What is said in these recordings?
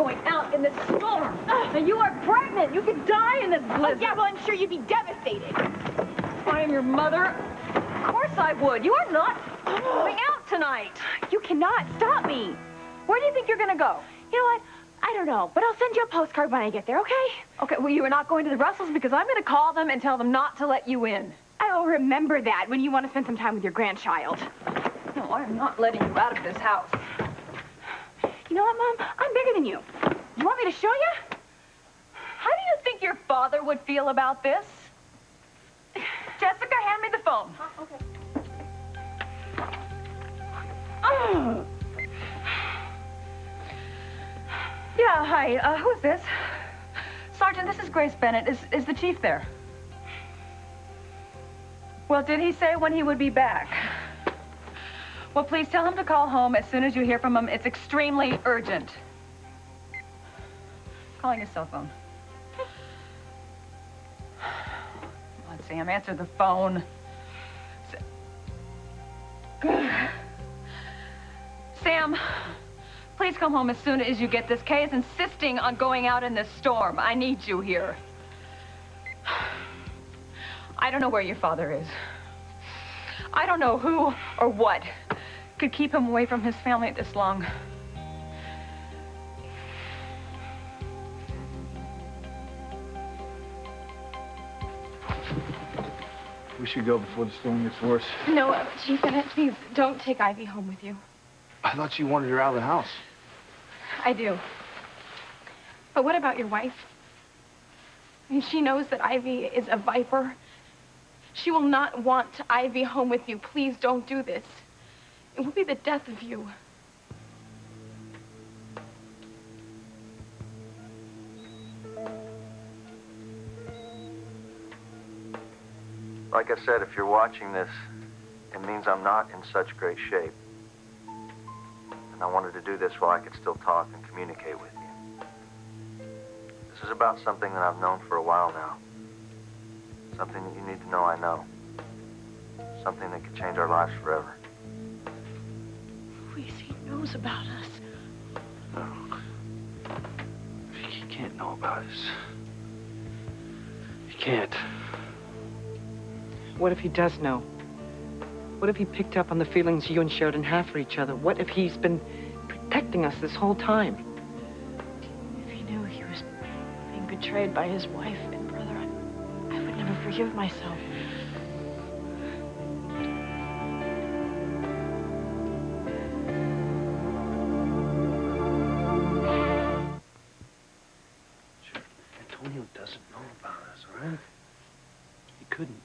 going out in this storm. And you are pregnant. You could die in this blizzard. Oh, yeah, well, I'm sure you'd be devastated. I am your mother. Of course I would. You are not going out tonight. You cannot stop me. Where do you think you're going to go? You know what? I don't know, but I'll send you a postcard when I get there, okay? Okay, well, you are not going to the Russells because I'm going to call them and tell them not to let you in. I will remember that when you want to spend some time with your grandchild. No, I am not letting you out of this house. You know what, Mom? I'm bigger than you. You want me to show you? How do you think your father would feel about this? Jessica, hand me the phone. Okay. Oh. Yeah, hi. Who's this? Sergeant, this is Grace Bennett. Is the chief there? Well, did he say when he would be back? Well, please tell him to call home as soon as you hear from him. It's extremely urgent. Calling his cell phone. Come on, Sam, answer the phone. Sam, please come home as soon as you get this. Kay is insisting on going out in this storm. I need you here. I don't know where your father is. I don't know who or what could keep him away from his family this long. We should go before the storm gets worse. No, Chief Bennett, please don't take Ivy home with you. I thought you wanted her out of the house. I do. But what about your wife? I mean, she knows that Ivy is a viper. She will not want Ivy home with you. Please don't do this. It will be the death of you. Like I said, if you're watching this, it means I'm not in such great shape. And I wanted to do this while I could still talk and communicate with you. This is about something that I've known for a while now. Something that you need to know I know. Something that could change our lives forever. Please, he knows about us. No. He can't know about us. He can't. What if he does know? What if he picked up on the feelings you and Sheridan have for each other? What if he's been protecting us this whole time? If he knew he was being betrayed by his wife and brother, I would never forgive myself. Antonio doesn't know about us, all right? He couldn't.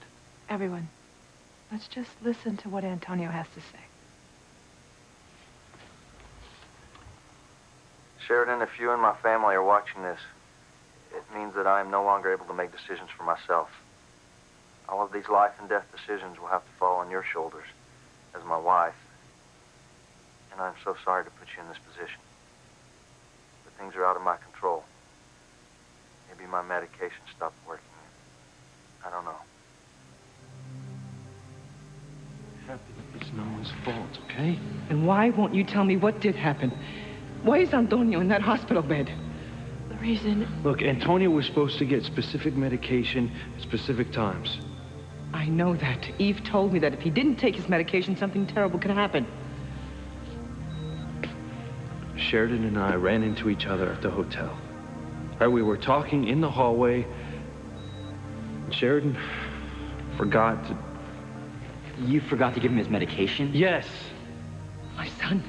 Everyone, let's just listen to what Antonio has to say. Sheridan, if you and my family are watching this, it means that I am no longer able to make decisions for myself. All of these life and death decisions will have to fall on your shoulders as my wife. And I'm so sorry to put you in this position. But things are out of my control. Maybe my medication stopped working. I don't know. It's no one's fault, okay? And why won't you tell me what did happen? Why is Antonio in that hospital bed? The reason... Look, Antonio was supposed to get specific medication at specific times. I know that. Eve told me that if he didn't take his medication, something terrible could happen. Sheridan and I ran into each other at the hotel. Right, we were talking in the hallway. Sheridan forgot to... You forgot to give him his medication? Yes. My son.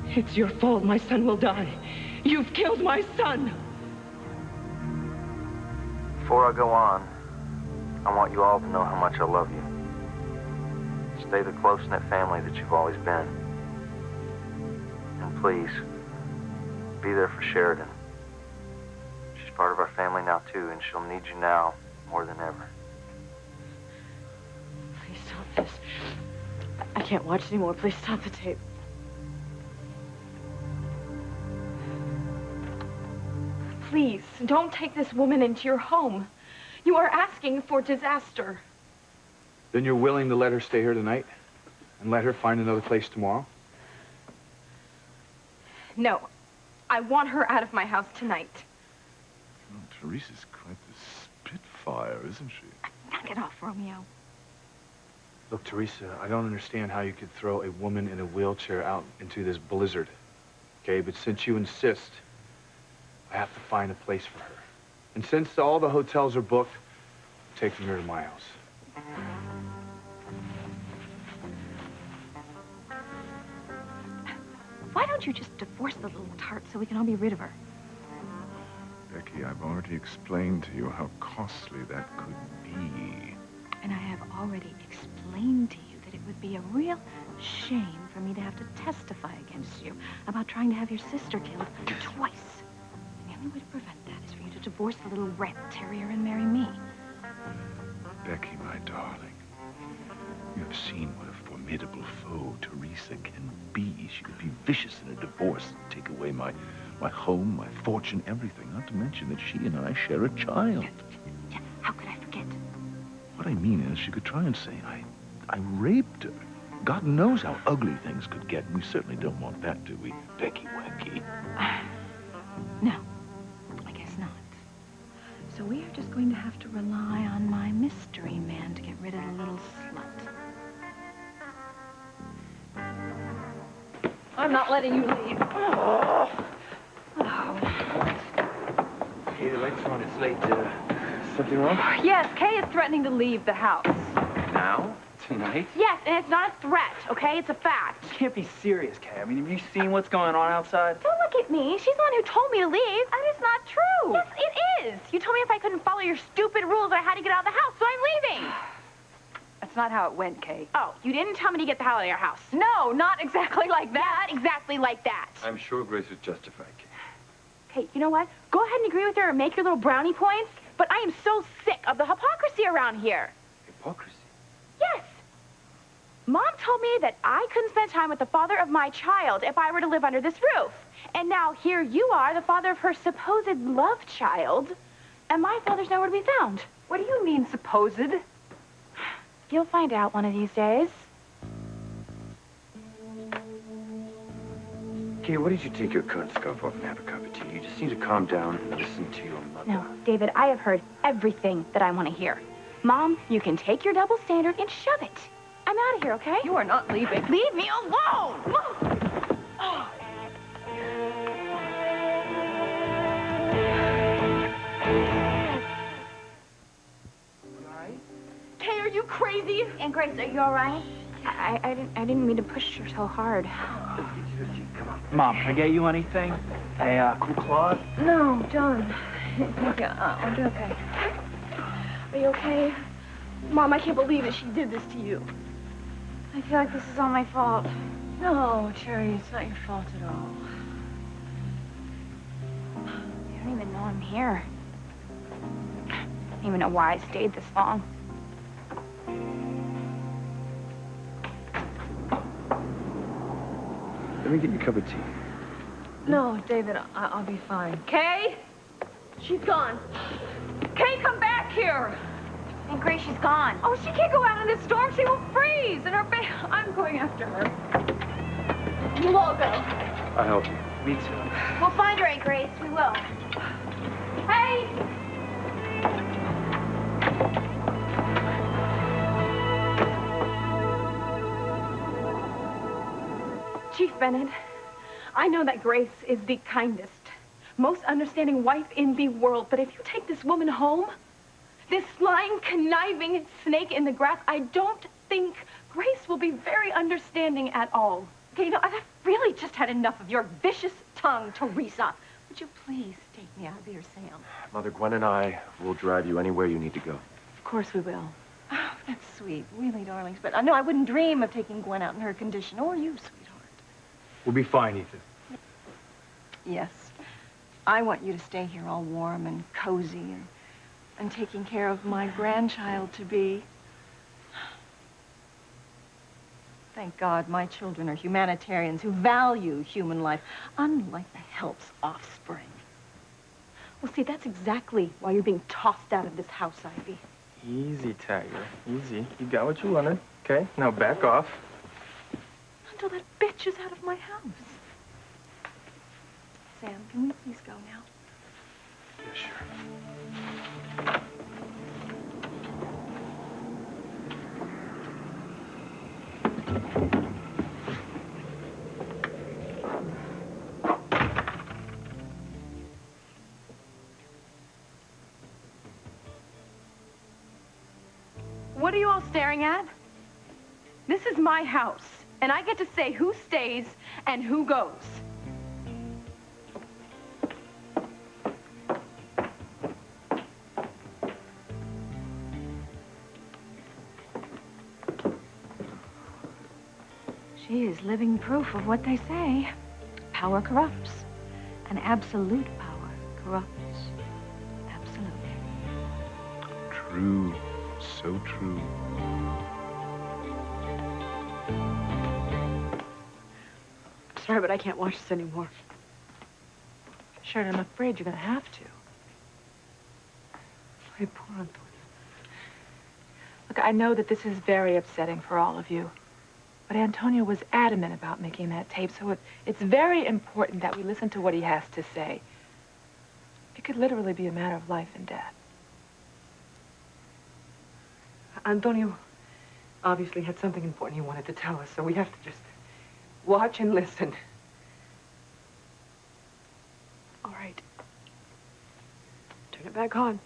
It's your fault. My son will die. You've killed my son. Before I go on, I want you all to know how much I love you. Stay the close-knit family that you've always been. And please, be there for Sheridan. She's part of our family now, too, and she'll need you now more than ever. Please stop this. I can't watch anymore. Please stop the tape. Please, don't take this woman into your home. You are asking for disaster. Then you're willing to let her stay here tonight? And let her find another place tomorrow? No. I want her out of my house tonight. Well, Teresa's quite the spitfire, isn't she? Knock it off, Romeo. Look, Teresa, I don't understand how you could throw a woman in a wheelchair out into this blizzard. Okay, but since you insist, I have to find a place for her. And since all the hotels are booked, I'm taking her to my house. Why don't you just divorce the little tart so we can all be rid of her? Becky, I've already explained to you how costly that could be. And I have already explained to you that it would be a real shame for me to have to testify against you about trying to have your sister killed twice. And the only way to prevent that is for you to divorce the little rat terrier and marry me. Becky, my darling, you have seen what a formidable foe Teresa can be. She could be vicious in a divorce, take away my home, my fortune, everything. Not to mention that she and I share a child. Yeah, how could I forget? What I mean is, she could try and say I raped her. God knows how ugly things could get. We certainly don't want that, do we, Becky Wacky? No, I guess not. So we are just going to have to rely on my mystery man to get rid of the little slut. I'm not letting you leave. Hey, the lights are on. It's late. Something wrong? Yes, Kay is threatening to leave the house. Now? Tonight? Yes, and it's not a threat, okay? It's a fact. You can't be serious, Kay. I mean, have you seen what's going on outside? Don't look at me. She's the one who told me to leave. That is not true. Yes, it is. You told me if I couldn't follow your stupid rules, I had to get out of the house, so I'm leaving. That's not how it went, Kay. Oh, you didn't tell me to get the hell out of your house. No, not exactly like that. Not exactly like that. I'm sure Grace was justified, Kay. Okay, you know what? Go ahead and agree with her and make your little brownie points, but I am so sick of the hypocrisy around here. Hypocrisy? Yes. Mom told me that I couldn't spend time with the father of my child if I were to live under this roof. And now here you are, the father of her supposed love child, and my father's nowhere to be found. What do you mean, supposed? You'll find out one of these days. Kay, why don't you take your coat and scarf off and have a cup of tea? You just need to calm down and listen to your mother. No, David, I have heard everything that I want to hear. Mom, you can take your double standard and shove it. I'm out of here, okay? You are not leaving. Leave me alone! Oh. Kay, are you crazy? And Grace, are you all right? I didn't mean to push her so hard. Come on. Mom, can I get you anything? A cool cloth? No, John. I'll be okay. Are you okay? Mom, I can't believe that she did this to you. I feel like this is all my fault. No, Cherry, it's not your fault at all. You don't even know I'm here. I don't even know why I stayed this long. Let me get you a cup of tea. No, David, I'll be fine. Kay? She's gone. Kay, come back here! And Grace, she's gone. Oh, she can't go out in this storm. She will freeze. And her I'm going after her. You all go. I'll help you. Me too. We'll find her, Aunt Grace. We will. Hey! Chief Bennett, I know that Grace is the kindest, most understanding wife in the world, but if you take this woman home, this lying, conniving snake in the grass, I don't think Grace will be very understanding at all. Okay, you know, I've really just had enough of your vicious tongue, Teresa. Would you please take me out of here, Sam? Mother, Gwen and I will drive you anywhere you need to go. Of course we will. Oh, that's sweet. Really, darlings. But no, I wouldn't dream of taking Gwen out in her condition, or you, sweetheart. We'll be fine, Ethan. Yes. I want you to stay here all warm and cozy and taking care of my grandchild-to-be. Thank God my children are humanitarians who value human life, unlike the help's offspring. Well, see, that's exactly why you're being tossed out of this house, Ivy. Easy, Tiger. Easy. You got what you wanted, okay? Now back off. Until that bitch is out of my house. Sam, can we please go now? Yeah, sure. What are you all staring at? This is my house, and I get to say who stays and who goes. She is living proof of what they say. Power corrupts, and absolute power corrupts. Absolutely. True. So true. Sorry, but I can't watch this anymore. Sheridan, I'm afraid you're going to have to. Sorry, poor Antonio. Look, I know that this is very upsetting for all of you. But Antonio was adamant about making that tape, so it's very important that we listen to what he has to say. It could literally be a matter of life and death. Antonio obviously had something important he wanted to tell us, so we have to just watch and listen. All right. Turn it back on.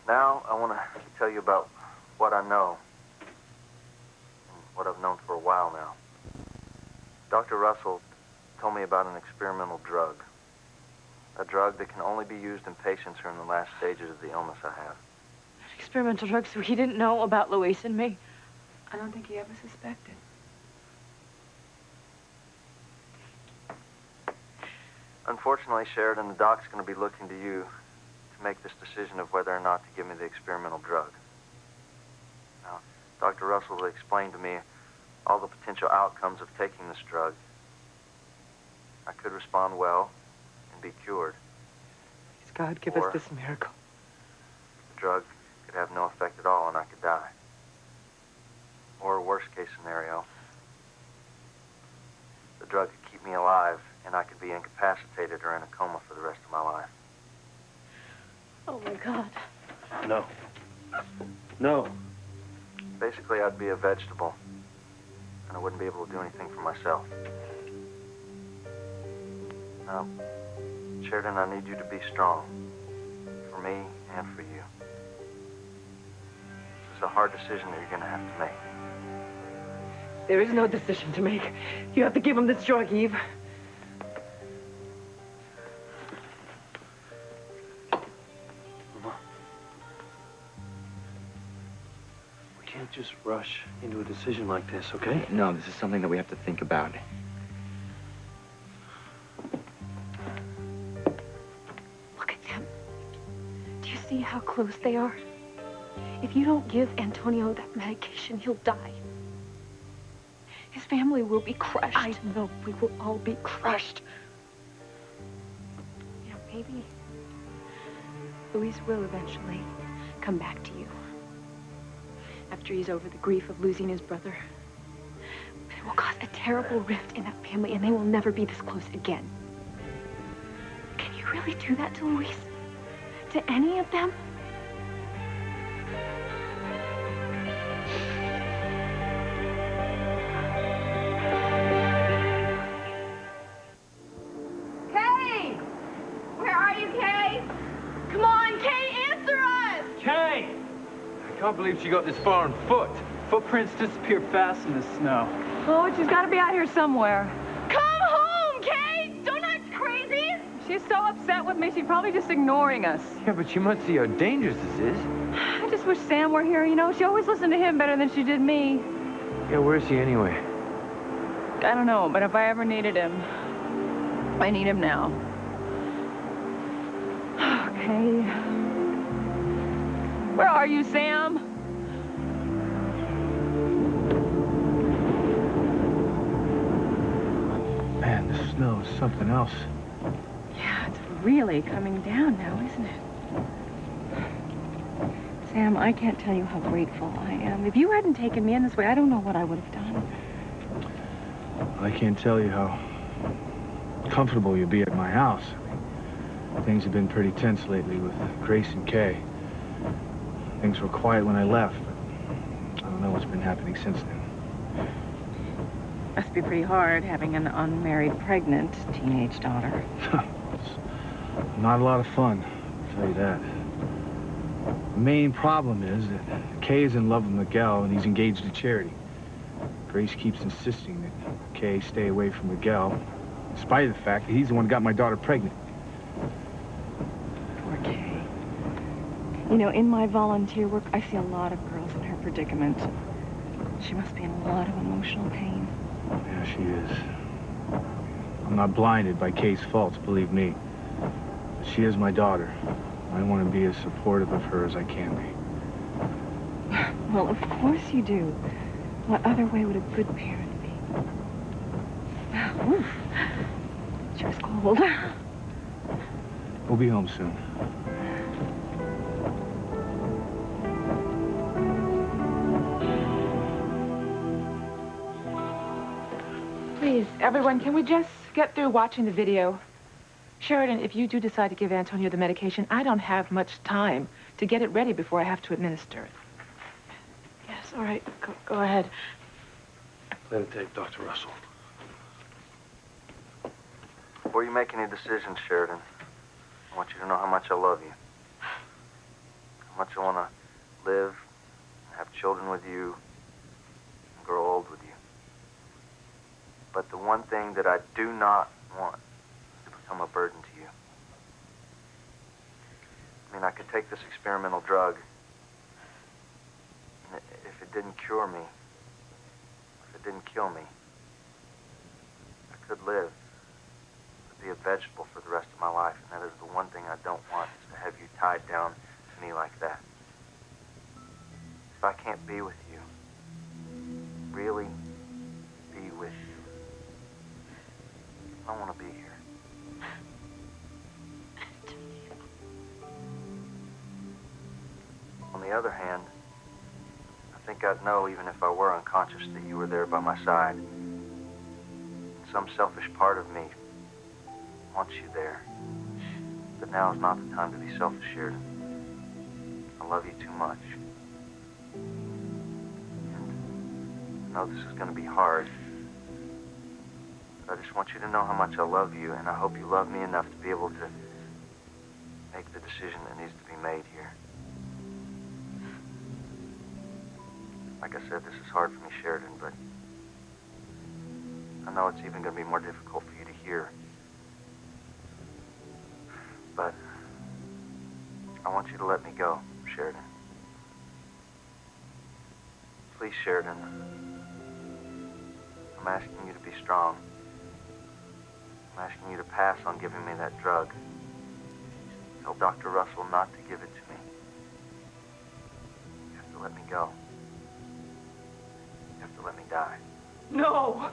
Now I want to tell you about what I know, and what I've known for a while now. Dr. Russell told me about an experimental drug. A drug that can only be used in patients who are in the last stages of the illness I have. Experimental drugs, so he didn't know about Luis and me. I don't think he ever suspected. Unfortunately, Sheridan, the doc's going to be looking to you to make this decision of whether or not to give me the experimental drug. Now, Dr. Russell explained to me all the potential outcomes of taking this drug. I could respond well and be cured. Please, God, give Or us this miracle. the drug could have no effect at all and I could die. Or a worst case scenario, the drug could keep me alive and I could be incapacitated or in a coma for the rest of my life. Oh, my God. No. No. Basically, I'd be a vegetable, and I wouldn't be able to do anything for myself. Now, Sheridan, I need you to be strong, for me and for you. It's a hard decision that you're going to have to make. There is no decision to make. You have to give him this drug, Eve. We can't just rush into a decision like this, okay? No, this is something that we have to think about. Look at them. Do you see how close they are? If you don't give Antonio that medication, he'll die. His family will be crushed. I know. We will all be crushed. You know, maybe Luis will eventually come back to you. After he's over the grief of losing his brother. But it will cause a terrible rift in that family, and they will never be this close again. Can you really do that to Luis? To any of them? Kay! Where are you, Kay? Come on, Kay, answer us! Kay! I can't believe she got this far on foot. Footprints disappear fast in the snow. Oh, she's got to be out here somewhere. Come home, Kay! Don't act crazy! She's so upset with me, she's probably just ignoring us. Yeah, but you must see how dangerous this is. I just wish Sam were here, you know. She always listened to him better than she did me. Yeah, where is he anyway? I don't know, but if I ever needed him, I need him now. Okay. Where are you, Sam? Man, the snow is something else. Yeah, it's really coming down now, isn't it? Sam, I can't tell you how grateful I am. If you hadn't taken me in this way, I don't know what I would have done. I can't tell you how comfortable you'll be at my house. I mean, things have been pretty tense lately with Grace and Kay. Things were quiet when I left, but I don't know what's been happening since then. Must be pretty hard having an unmarried, pregnant teenage daughter. It's not a lot of fun, I'll tell you that. The main problem is that Kay is in love with Miguel and he's engaged to Charity. Grace keeps insisting that Kay stay away from Miguel, in spite of the fact that he's the one who got my daughter pregnant. Poor Kay. You know, in my volunteer work, I see a lot of girls in her predicament. She must be in a lot of emotional pain. Yeah, she is. I'm not blinded by Kay's faults, believe me. But she is my daughter. I want to be as supportive of her as I can be. Well, of course you do. What other way would a good parent be? Oof. Sure is cold. We'll be home soon. Please, everyone, can we just get through watching the video? Sheridan, if you do decide to give Antonio the medication, I don't have much time to get it ready before I have to administer it. Yes, all right, go ahead. Play the tape, Dr. Russell. Before you make any decisions, Sheridan, I want you to know how much I love you. How much I want to live, have children with you, and grow old with you. But the one thing that I do not want is to become a burden to you. I mean, I could take this experimental drug, and if it didn't cure me, if it didn't kill me, I could live, to be a vegetable for the rest of my life, and that is the one thing I don't want, is to have you tied down to me like that. If I can't be with you, really be with you, I don't want to be here. On the other hand, I think I'd know, even if I were unconscious, that you were there by my side. Some selfish part of me wants you there. But now is not the time to be selfish, Sheridan. I love you too much. And I know this is going to be hard. But I just want you to know how much I love you, and I hope you love me enough to be able to make the decision that needs to be made here. Like I said, this is hard for me, Sheridan, but I know it's even going to be more difficult for you to hear. But I want you to let me go, Sheridan. Please, Sheridan. I'm asking you to be strong. I'm asking you to pass on giving me that drug. Tell Dr. Russell not to give it to me. You have to let me go. You have to let me die. No!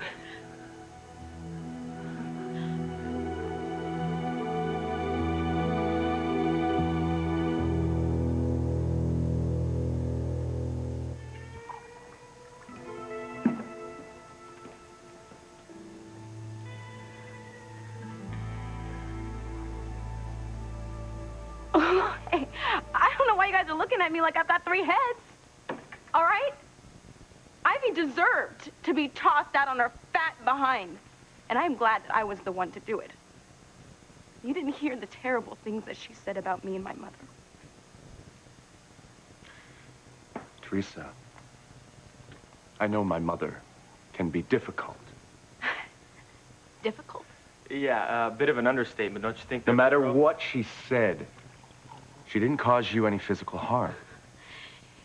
Hey, I don't know why you guys are looking at me like I've got 3 heads. All right? Ivy deserved to be tossed out on her fat behind. And I'm glad that I was the one to do it. You didn't hear the terrible things that she said about me and my mother. Teresa, I know my mother can be difficult. Difficult? Yeah, a bit of an understatement, don't you think? No matter what she said, she didn't cause you any physical harm.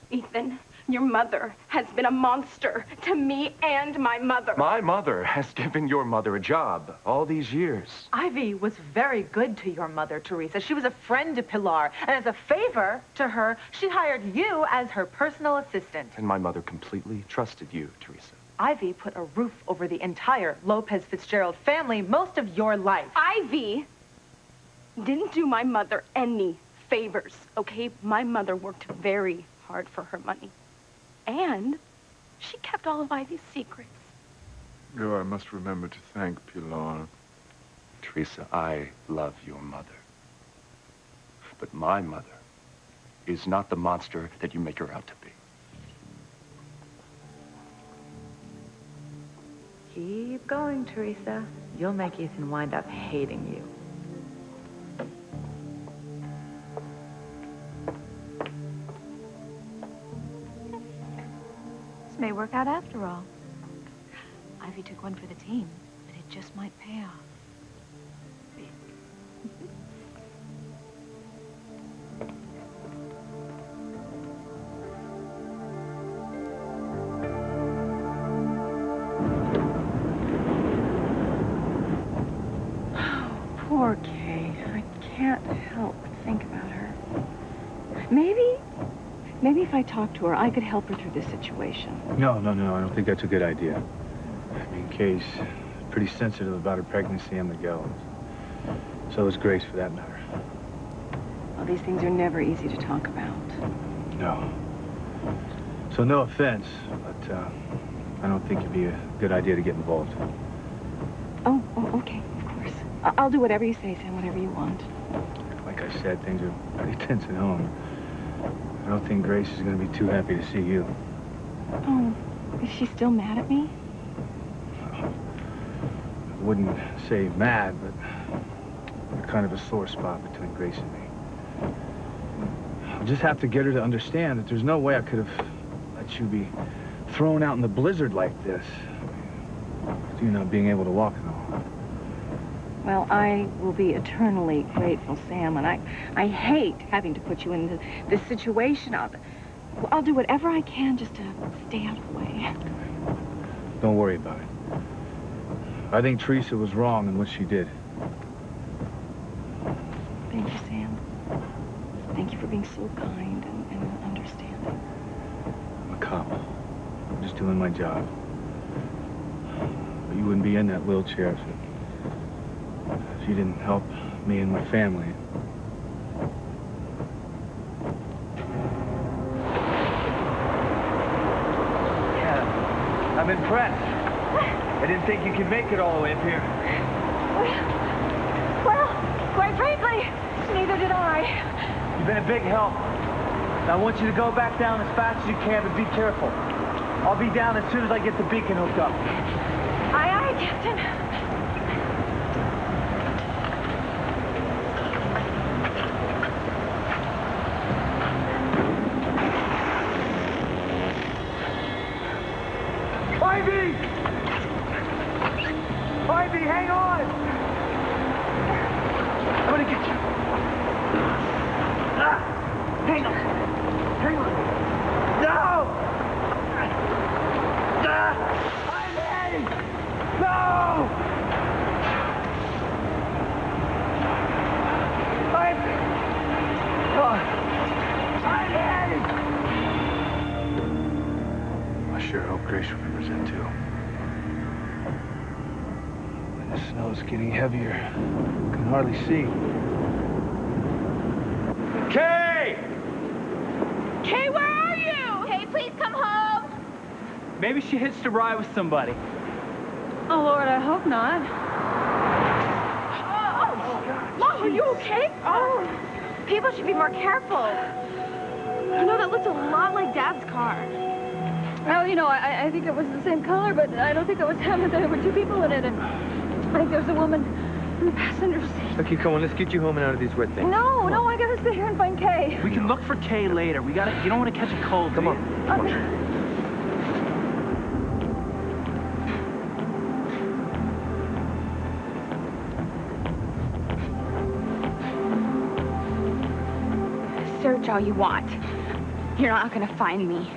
Ethan, your mother has been a monster to me and my mother. My mother has given your mother a job all these years. Ivy was very good to your mother, Teresa. She was a friend to Pilar, and as a favor to her, she hired you as her personal assistant. And my mother completely trusted you, Teresa. Ivy put a roof over the entire Lopez Fitzgerald family most of your life. Ivy didn't do my mother any favors, okay? My mother worked very hard for her money. And she kept all of Ivy's secrets. No, I must remember to thank Pilar. Teresa, I love your mother. But my mother is not the monster that you make her out to be. Keep going, Teresa. You'll make Ethan wind up hating you. This may work out after all. Ivy took one for the team, but it just might pay off. Big. Poor Kay. I can't help but think about her. Maybe if I talked to her, I could help her through this situation. No, I don't think that's a good idea. I mean, Kay's pretty sensitive about her pregnancy and Miguel. So is Grace, for that matter. Well, these things are never easy to talk about. No. So no offense, but I don't think it'd be a good idea to get involved. Oh, okay, of course. I'll do whatever you say, Sam, whatever you want. Like I said, things are pretty tense at home. I don't think Grace is going to be too happy to see you. Oh, is she still mad at me? I wouldn't say mad, but there's kind of a sore spot between Grace and me. I'll just have to get her to understand that there's no way I could have let you be thrown out in the blizzard like this. You not being able to walk and all. Well, I will be eternally grateful, Sam, and I hate having to put you in this situation. I'll do whatever I can just to stay out of the way. Don't worry about it. I think Teresa was wrong in what she did. Thank you, Sam. Thank you for being so kind and understanding. I'm a cop. I'm just doing my job. But you wouldn't be in that wheelchair if you didn't help me and my family. Yeah, I'm impressed. I didn't think you could make it all the way up here. Well, quite frankly, neither did I. You've been a big help. Now, I want you to go back down as fast as you can, but be careful. I'll be down as soon as I get the beacon hooked up. Aye, aye, Captain. Ivy! Ivy, hang on! I'm gonna get you. Hang on. Hang on. No! Ivy! No! Ivy! Ivy! I sure hope Grace remembers that too. The snow's getting heavier. I can hardly see. Kay! Kay, where are you? Hey, please come home. Maybe she hitched a ride with somebody. Oh, Lord, I hope not. Mom, are you okay? Oh, people should be more careful. You know, that looked a lot like Dad's car. Well, you know, I think it was the same color, but I don't think it was him. There were two people in it, and I think there's a woman in the passenger seat. Okay, come on, let's get you home and out of these wet things. No, I gotta sit here and find Kay. We can look for Kay later. You don't want to catch a cold, Come do on. you? Come on. Search all you want. You're not gonna find me.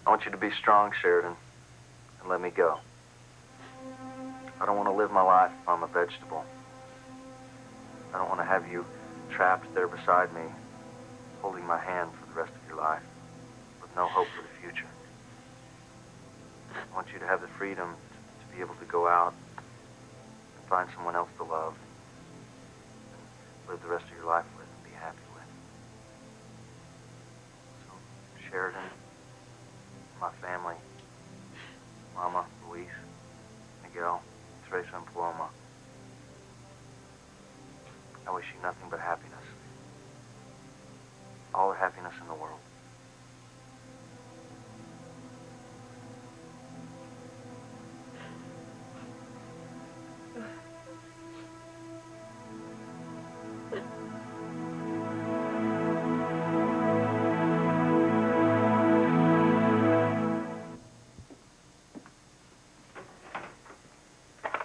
I want you to be strong, Sheridan, and let me go. I don't want to live my life if I'm a vegetable. I don't want to have you trapped there beside me, holding my hand for the rest of your life, with no hope for the future. I want you to have the freedom to be able to go out and find someone else to love, live the rest of your life with and be happy with. So, Sheridan, my family, Mama, Luis, Miguel, Teresa, and Paloma, I wish you nothing but happiness. All the happiness in the world.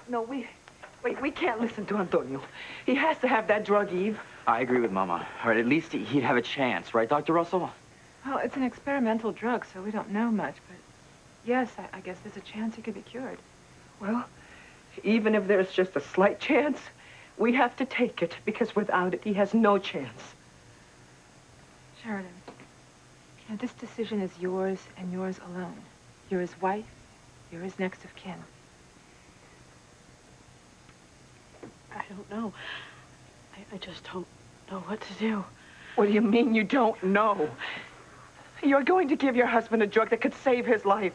No, we can't listen to Antonio. He has to have that drug, Eve. I agree with Mama. All right, at least he'd have a chance, right, Dr. Russell? Well, it's an experimental drug, so we don't know much, but yes, I guess there's a chance he could be cured. Well, even if there's just a slight chance, we have to take it, because without it, he has no chance. Sheridan, now this decision is yours and yours alone. You're his wife, you're his next of kin. I don't know. I just don't know what to do. What do you mean you don't know? You're going to give your husband a drug that could save his life.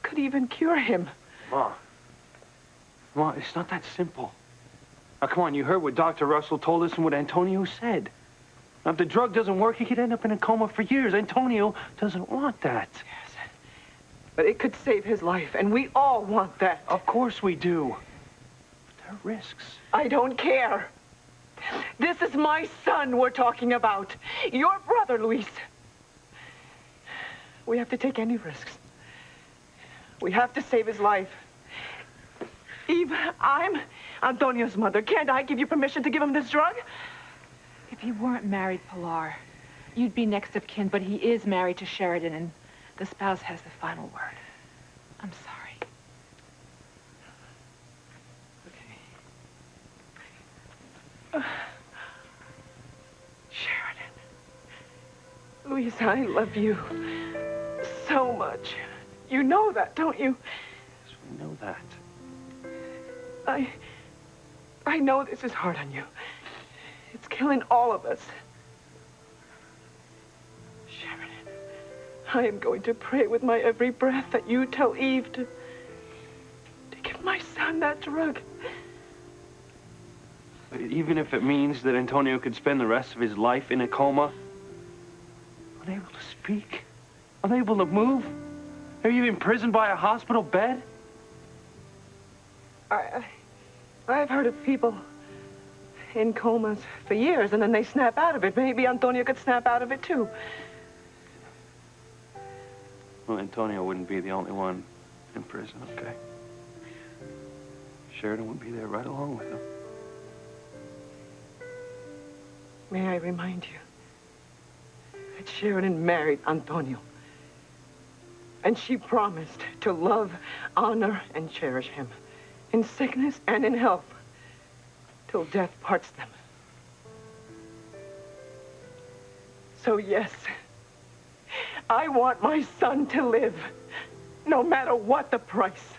Could even cure him. Ma, it's not that simple. Now, come on, you heard what Dr. Russell told us and what Antonio said. Now, if the drug doesn't work, he could end up in a coma for years. Antonio doesn't want that. Yes, but it could save his life, and we all want that. Of course we do. But there are risks. I don't care. This is my son we're talking about. Your brother, Luis. We have to take any risks. We have to save his life. Eve, I'm Antonio's mother. Can't I give you permission to give him this drug? If he weren't married, Pilar, you'd be next of kin, but he is married to Sheridan, and the spouse has the final word. I'm sorry. Okay. Sheridan. Luis, I love you so much. You know that, don't you? Yes, we know that. I know this is hard on you. It's killing all of us. Sheridan, I am going to pray with my every breath that you tell Eve to give my son that drug. But even if it means that Antonio could spend the rest of his life in a coma, unable to speak, unable to move, maybe even imprisoned by a hospital bed? I've heard of people in comas for years, and then they snap out of it. Maybe Antonio could snap out of it, too. Well, Antonio wouldn't be the only one in prison, okay? Sheridan would be there right along with him. May I remind you that Sheridan married Antonio. And she promised to love, honor, and cherish him in sickness and in health till death parts them. So yes, I want my son to live, no matter what the price.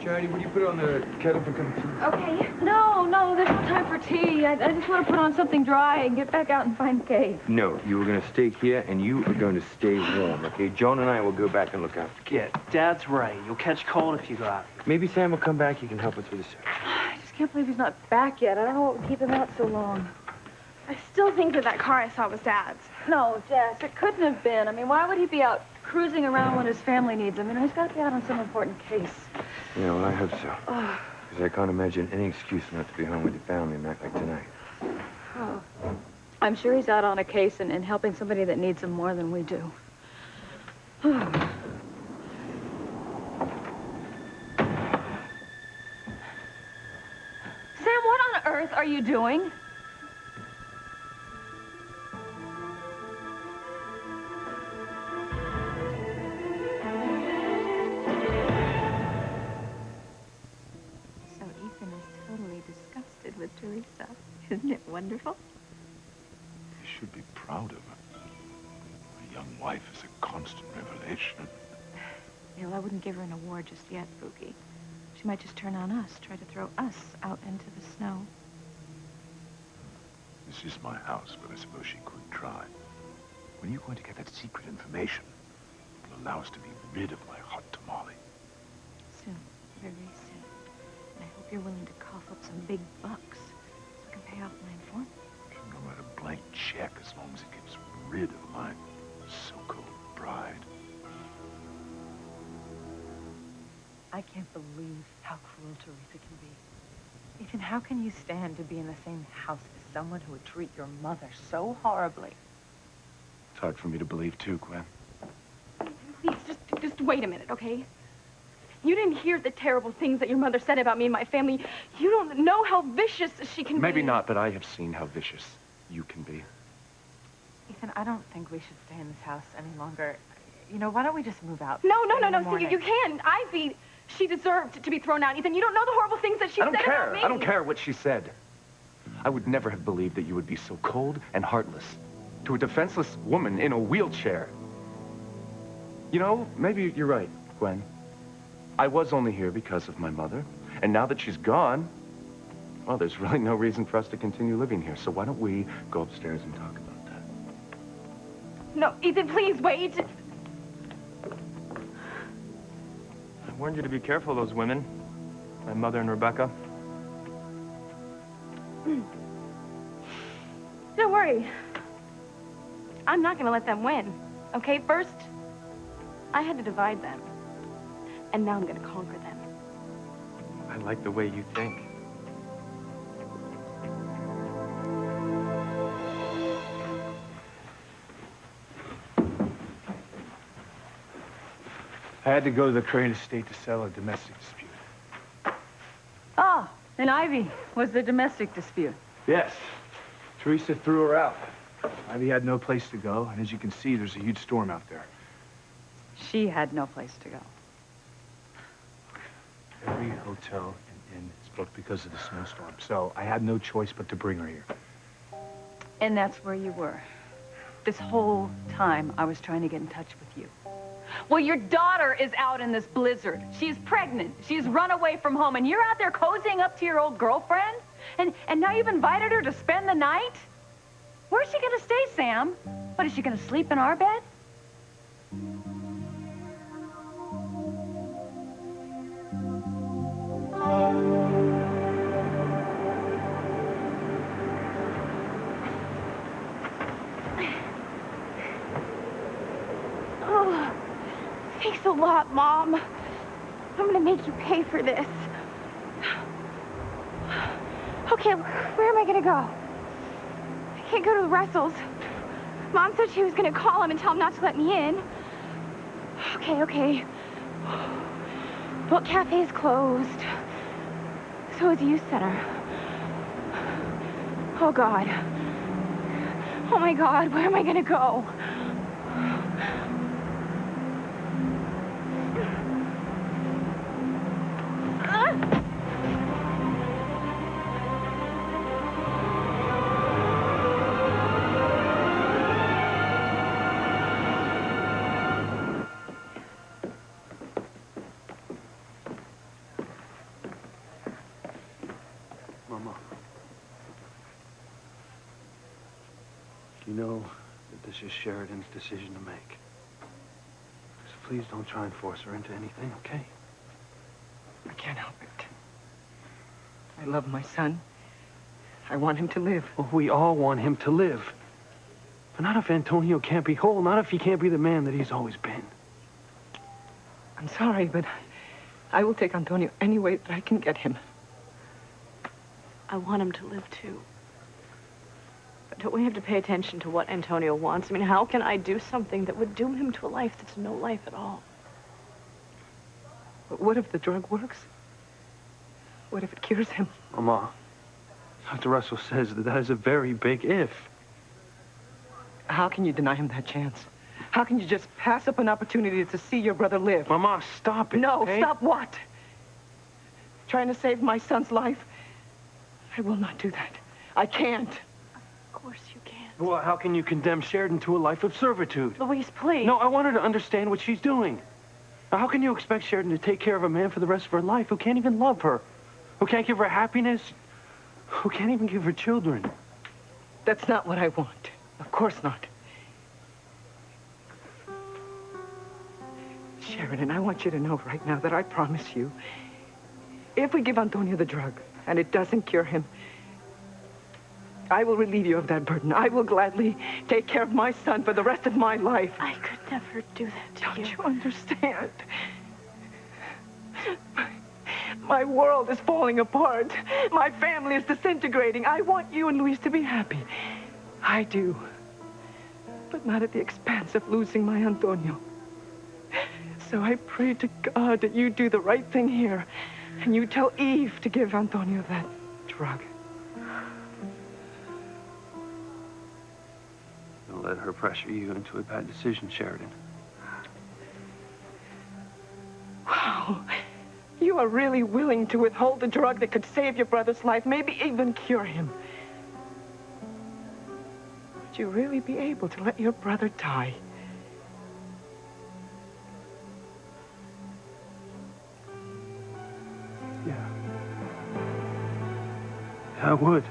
Charity, would you put on the kettle for coming tea? Okay. No, there's no time for tea. I just want to put on something dry and get back out and find Kay. No, you were going to stay here, and you are going to stay warm, okay? Joan and I will go back and look after Kay. Yeah, Dad's right. You'll catch cold if you go out. Maybe Sam will come back. He can help us with the search. I just can't believe he's not back yet. I don't know what would keep him out so long. I still think that car I saw was Dad's. No, Jess, it couldn't have been. I mean, why would he be out cruising around when his family needs him? You know, he's got to be out on some important case. Yeah, well, I hope so. Because I can't imagine any excuse not to be home with your family a night like tonight. Oh. I'm sure he's out on a case and helping somebody that needs him more than we do. Sam, what on earth are you doing? With Teresa. Isn't it wonderful? You should be proud of her. A young wife is a constant revelation. I wouldn't give her an award just yet, Pookie. She might just turn on us, try to throw us out into the snow. This is my house, but I suppose she could try. When are you going to get that secret information that will allow us to be rid of my hot tamale? Soon. Very soon. And I hope you're willing to cough up some big bucks so I can pay off my informant. I'll write a blank check as long as it gets rid of my so-called bride. I can't believe how cruel Teresa can be. Ethan, how can you stand to be in the same house as someone who would treat your mother so horribly? It's hard for me to believe, too, Gwen. Please, just wait a minute, okay? You didn't hear the terrible things that your mother said about me and my family. You don't know how vicious she can be. Maybe not, but I have seen how vicious you can be. Ethan, I don't think we should stay in this house any longer. You know, why don't we just move out? No. See, You can't. Ivy, she deserved to be thrown out. Ethan, you don't know the horrible things that she said about me. I don't care what she said. I would never have believed that you would be so cold and heartless to a defenseless woman in a wheelchair. You know, maybe you're right, Gwen. I was only here because of my mother, and now that she's gone, well, there's really no reason for us to continue living here. So why don't we go upstairs and talk about that? No, Ethan, please wait. I warned you to be careful of those women. My mother and Rebecca. Don't worry. I'm not going to let them win. Okay, first, I had to divide them. And now I'm going to conquer them. I like the way you think. I had to go to the Crane estate to settle a domestic dispute. Ah, and Ivy was the domestic dispute. Yes. Teresa threw her out. Ivy had no place to go, and as you can see, there's a huge storm out there. She had no place to go. Every hotel and inn is booked because of the snowstorm, so I had no choice but to bring her here. And that's where you were. This whole time, I was trying to get in touch with you. Well, your daughter is out in this blizzard. She's pregnant. She's run away from home, and you're out there cozying up to your old girlfriend? And now you've invited her to spend the night? Where's she gonna stay, Sam? What, is she gonna sleep in our bed? Oh, thanks a lot, Mom. I'm gonna make you pay for this. Okay, where am I gonna go? I can't go to the Russells. Mom said she was gonna call him and tell him not to let me in. Okay. Book Cafe's closed. So is Youth Center. Oh, God. Oh, my God, where am I gonna go? Mama. You know that this is Sheridan's decision to make. So please don't try and force her into anything, okay? I can't help it. I love my son. I want him to live. Well, we all want him to live. But not if Antonio can't be whole, not if he can't be the man that he's always been. I'm sorry, but I will take Antonio any way that I can get him. I want him to live, too. But don't we have to pay attention to what Antonio wants? I mean, how can I do something that would doom him to a life that's no life at all? But what if the drug works? What if it cures him? Mama, Dr. Russell says that is a very big if. How can you deny him that chance? How can you just pass up an opportunity to see your brother live? Mama, stop it. No, okay? stop what? Trying to save my son's life? I will not do that. I can't. Of course you can't. Well, how can you condemn Sheridan to a life of servitude? Louise, please. No, I want her to understand what she's doing. How can you expect Sheridan to take care of a man for the rest of her life who can't even love her? Who can't give her happiness? Who can't even give her children? That's not what I want. Of course not. Sheridan, I want you to know right now that I promise you, if we give Antonio the drug and it doesn't cure him, I will relieve you of that burden. I will gladly take care of my son for the rest of my life. I could never do that to you. Don't you understand? My world is falling apart. My family is disintegrating. I want you and Luis to be happy. I do. But not at the expense of losing my Antonio. So I pray to God that you do the right thing here. And you tell Eve to give Antonio that drug. Don't let her pressure you into a bad decision, Sheridan. Wow. You are really willing to withhold the drug that could save your brother's life, maybe even cure him. Would you really be able to let your brother die? Yeah. I would.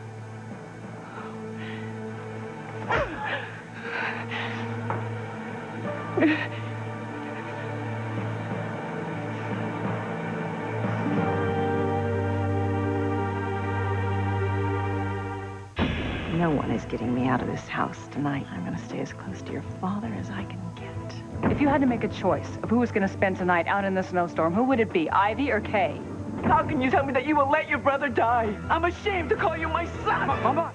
No one is getting me out of this house tonight. I'm going to stay as close to your father as I can get. If you had to make a choice of who was going to spend tonight out in the snowstorm, who would it be, Ivy or Kay? How can you tell me that you will let your brother die? I'm ashamed to call you my son. Mama!